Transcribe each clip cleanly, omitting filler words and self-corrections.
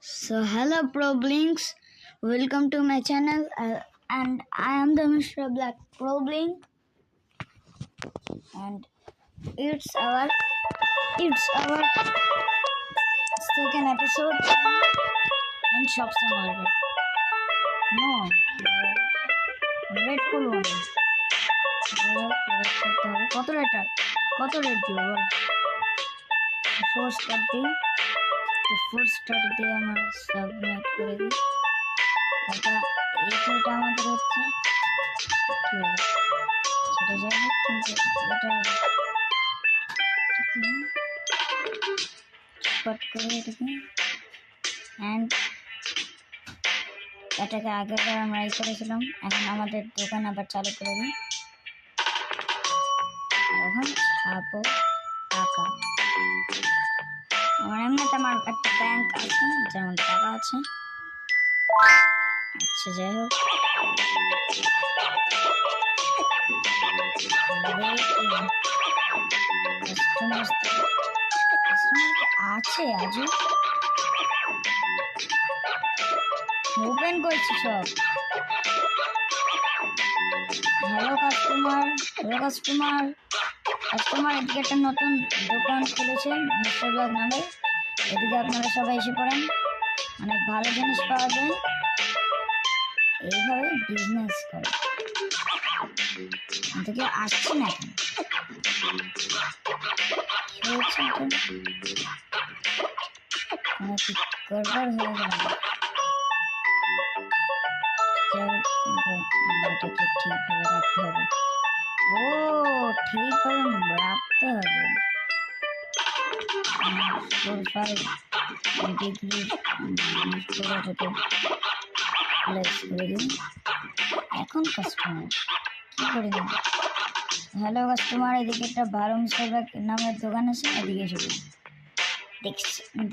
So hello Problinks, welcome to my channel and I am the Mr. Black Probling and it's our second episode in Shop Simulator. No, red color. কত rate দিব বল force start দিয়ে আমার submit করে দিই এটা আমাদের হচ্ছে কি হবে সেটা জানি কিন্তু এটা কাট করে এটাকে অ্যান্ড এটাকে আগেরবার আমরা করেছিলাম এখন আমাদের দোকান আবার চালু করে দিই এখন ছাপো টাকা আমার এমনিতে আমার একটা ব্যাংক আছে যেমন টাকা আছে আচ্ছা যাই হোক আছে আজও ওপেন করছি সব হ্যালো কাস্টমার এদিকে একটা নতুন দোকান খুলেছে মিস্টার ব্লগ নামে এদিকে আপনারা সবাই এসে পড়েন অনেক ভালো জিনিস পাওয়া যায় এইভাবে বিজনেস করে এদিকে আসছি না কেন গড়বড় হয়ে গেল এটাকে ঠিকভাবে রাখতে হবে ঠিকভাবে রাখতে হবে 4-5 ডিগ্রি এখন কাস্টমার কি করে না হ্যালো কাস্টমার এদিকে একটা ভালো মিস্টার নামের দোকান আছে এদিকে এসে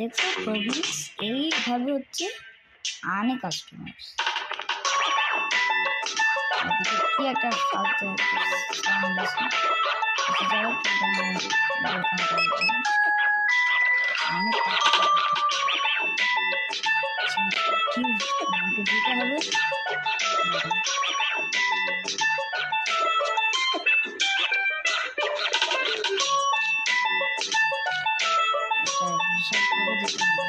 দেখছো প্রবলেমস এইভাবে হচ্ছে আনে কাস্টমার এদিকে কি একটা ফালতু সাউন্ড আছে আমাকে দিতে হবে হিসাব করে দিতে হবে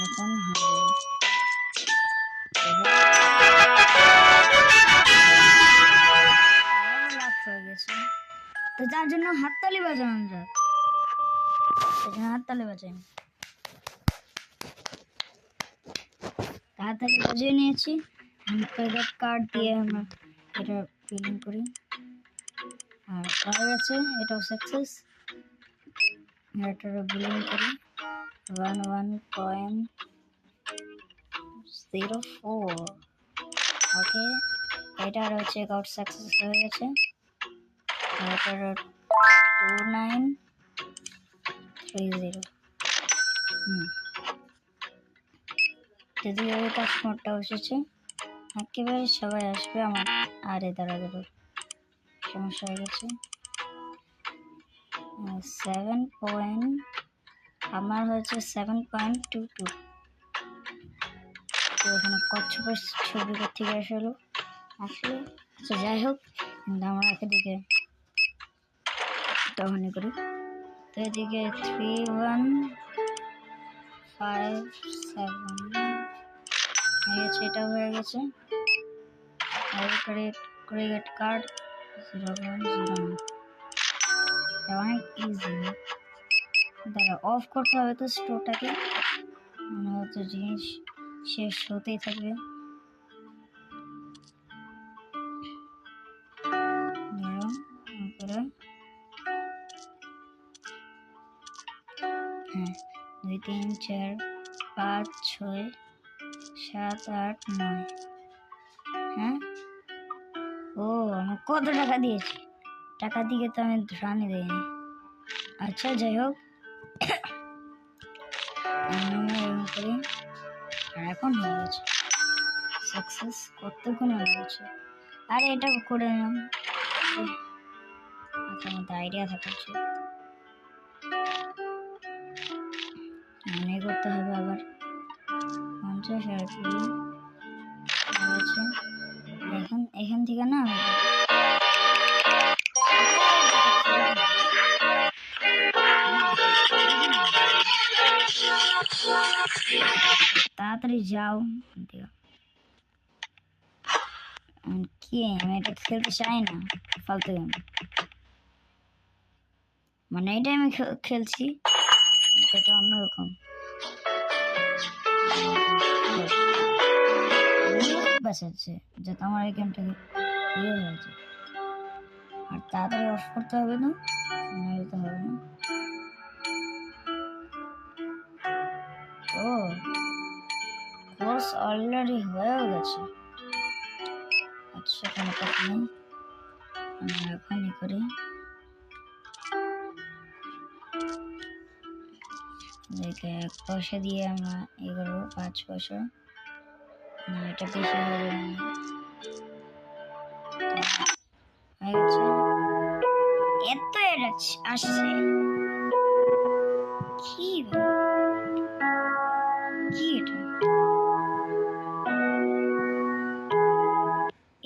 এখন হবে লাভ হয়ে গেছে তো যার জন্য হাততালি বাজানো যাক হাততালি বাজাই তাড়াতাড়ি বাজিয়ে নিয়েছি ক্রেডিট কার্ড দিয়ে আমরা এটা ফিলিং করি আর হয়ে গেছে এটাও সাকসেস এটারও বিলিং করি 11.04 ওকে এটার চেক আউট সাকসেস হয়ে গেছে এটার 2930 যদি ওই কাস্টমারটা এসেছে একেবারে সবাই আসবে আমার আরে দাঁড়া সমস্যা হয়ে গেছে 7 আমার হয়েছে 7.22 তো এখানে কচ্ছপের ছবি থেকে আসলো আচ্ছা যাই হোক কিন্তু আমরা এদিকে তখনই করি তো এদিকে 3157 হয়ে গেছে এটাও হয়ে গেছে আর ক্রেডিট কার্ড 0.09 অনেক ইজি দাঁড়া অফ করতে হবে তো স্টোরটাকে মনে হচ্ছে জিনিস শেষ হতেই থাকবে হ্যাঁ 2 3 4 5 6 7 8 9 হ্যাঁ ও আমি কত টাকা দিয়েছি টাকা দিয়ে তো আমি ধ্যানই দিইনি আচ্ছা যাই হোক এরকম করি। আর এখন হয়ে গেছে সাকসেস, কতক্ষণ হয়ে গেছে। আর এটা করে নিলাম, মাথার মধ্যে আইডিয়া থাকা উচিত। মনে করতে হবে আবার 50 আর কি এখন এখান থেকে না তাড়াতাড়ি যাও। কি আমি এটা খেলতে চাই না, ফালতু গেম। মানে এটাই আমি খেলছি, এটা অন্যরকম। বাঁচাচ্ছে যাতে আমার এই গেমটাকে ইয়ে হয়েছে। আর তাড়াতাড়ি অফ করতে হবে না, নাহলে তো হবে না। ও কোর্স অলরেডি হয়ে গেছে। আচ্ছা কোনো কথা নেই, আমরা এখনই করি। দেখে 1 পয়সা দিয়ে আমরা ইয়ে করবো, 5 পয়সা না, এটা বেশি হবে না। হয়ে গেছে, এত এটা আসছে কি কি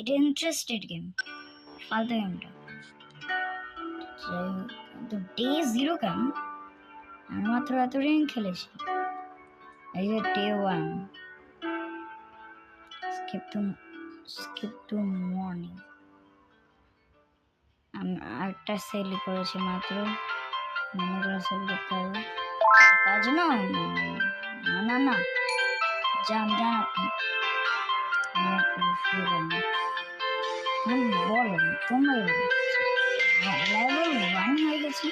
এটা ইন্টারেস্টেড গেম, ফালতু গেমটা। তো ডে 0 কেন, আমি মাত্র এতদিন খেলেছি। এই যে ডে 1 স্কিপ টু মর্নিং, আমি একটা সেলই করেছি মাত্র, মনে করে সেল করতে হবে। তার জন্য না না না, যান যান আপনি বলো, তোমরা লেভেল 1 হয়ে গেছে।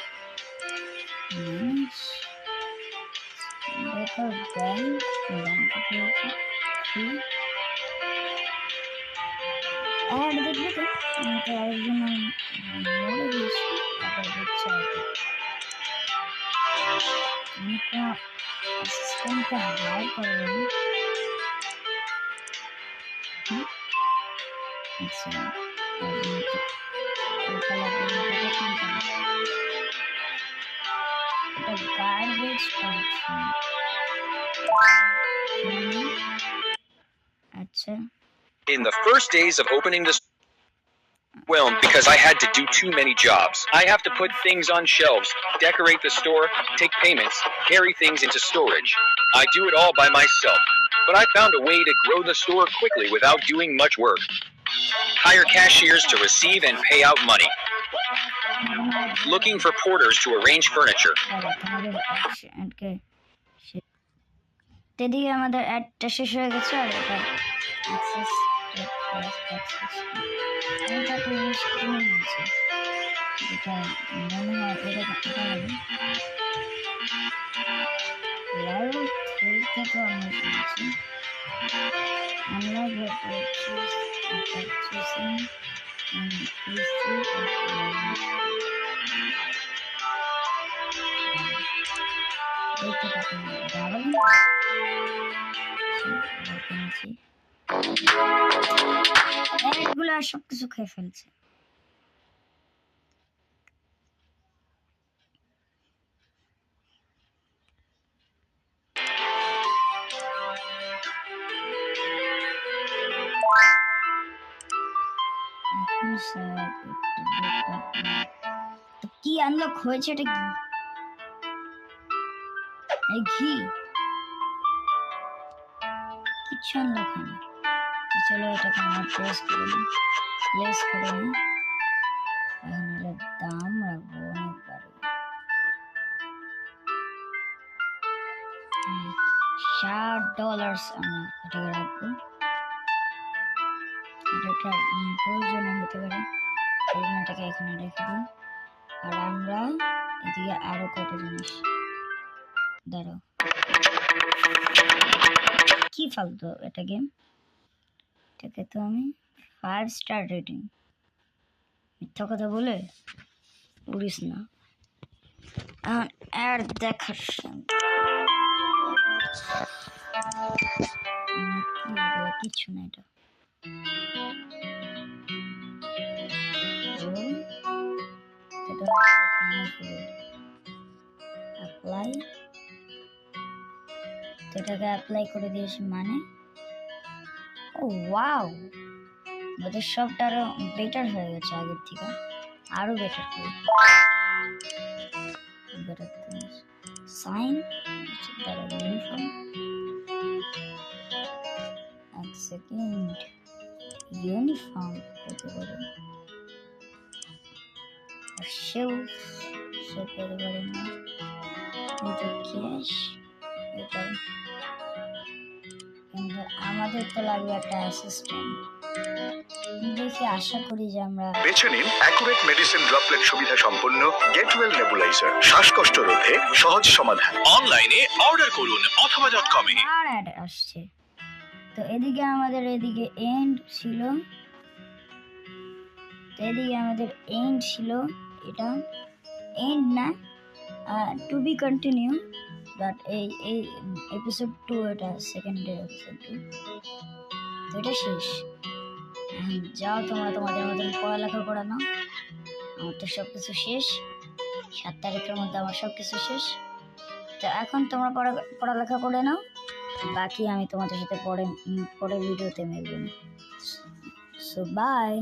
দেখো ব্যাংক অ্যাড দেখবে তো, আমাকে একজন মরে গেছি, আবার দিচ্ছে অনেকটা অ্যাসিস্ট্যান্টকে হায়ার করবেন। আচ্ছা এটা গার্বেজ কালেকশন। আচ্ছা In the first days of opening this because I had to do too many jobs. I have to put things on shelves, decorate the store, take payments, carry things into storage. I do it all by myself, but I found a way to grow the store quickly without doing much work. Hire cashiers to receive and pay out money. Looking for porters to arrange furniture. এদিকে আমাদের অ্যাডটা শেষ হয়ে গেছে। আর এটা এটা মনে হয় level 3 থেকে আমি শুনেছি unlike the purchasing in PC এগুলো আর সবকিছু খেয়ে ফেলছে। তো কি আনলক হয়েছে, এটা কি এই ঘি কিছু আনলক হয়নি। তো চলো এটাকে আমরা প্রেস করে নিই, প্লেস করে নিই। এখন এটার দাম রাখবো অনেক বাড়বে, $60 আমরা এটাকে রাখবো। এটা প্রয়োজনে হতে পারে, এই জন্য এটাকে এখানে রেখে দিই। আর আমরা এদিকে আরো কত জিনিস, দাঁড়াও কি ফালতু এটা গেম, এটাকে তো আমি 5 স্টার রেটিং। মিথ্যা কথা বলে উড়িস না। অ্যাড দেখার কিছু না এটা। অ্যাপ্লাই, এটাকে অ্যাপ্লাই করে দিয়েছি মানে ও ওয়াও, ওদের সবটা আরো বেটার হয়ে গেছে আগের থেকে, আরো বেটার করে সাইন ইউনিফর্ম। এক সেকেন্ড, ইউনিফর্ম করতে পারে সেও সে করতে পারে না, কিন্তু ক্যাশ এটা, কিন্তু আমাদের তো লাগবে একটা অ্যাসিস্ট্যান্ট। দেখি, আশা করি যে আমরা বেছে নিন অ্যাকুরেট মেডিসিন ড্রপলেট সুবিধা সম্পন্ন গেটওয়েল নেবুলাইজার, শ্বাসকষ্ট রোধে সহজ সমাধান। অনলাইনে অর্ডার করুন অথবা .com-এ। আর অ্যাড আসছে। তো এদিকে আমাদের এদিকে এন্ড ছিল, তো এদিকে আমাদের এন্ড ছিল, এটা এন্ড না, টু বি কন্টিনিউ, বাট এই এপিসোড 2, এটা সেকেন্ডের এপিসোড 2, তো এটা শেষ। যাও তোমরা তোমাদের মতন পড়ালেখা করে নাও, আমার তো সব কিছু শেষ, 7 তারিখের মধ্যে আমার সব কিছু শেষ। তো এখন তোমরা পড়ালেখা করে নাও, বাকি আমি তোমাদের সাথে পরে ভিডিওতে মেলব। So by.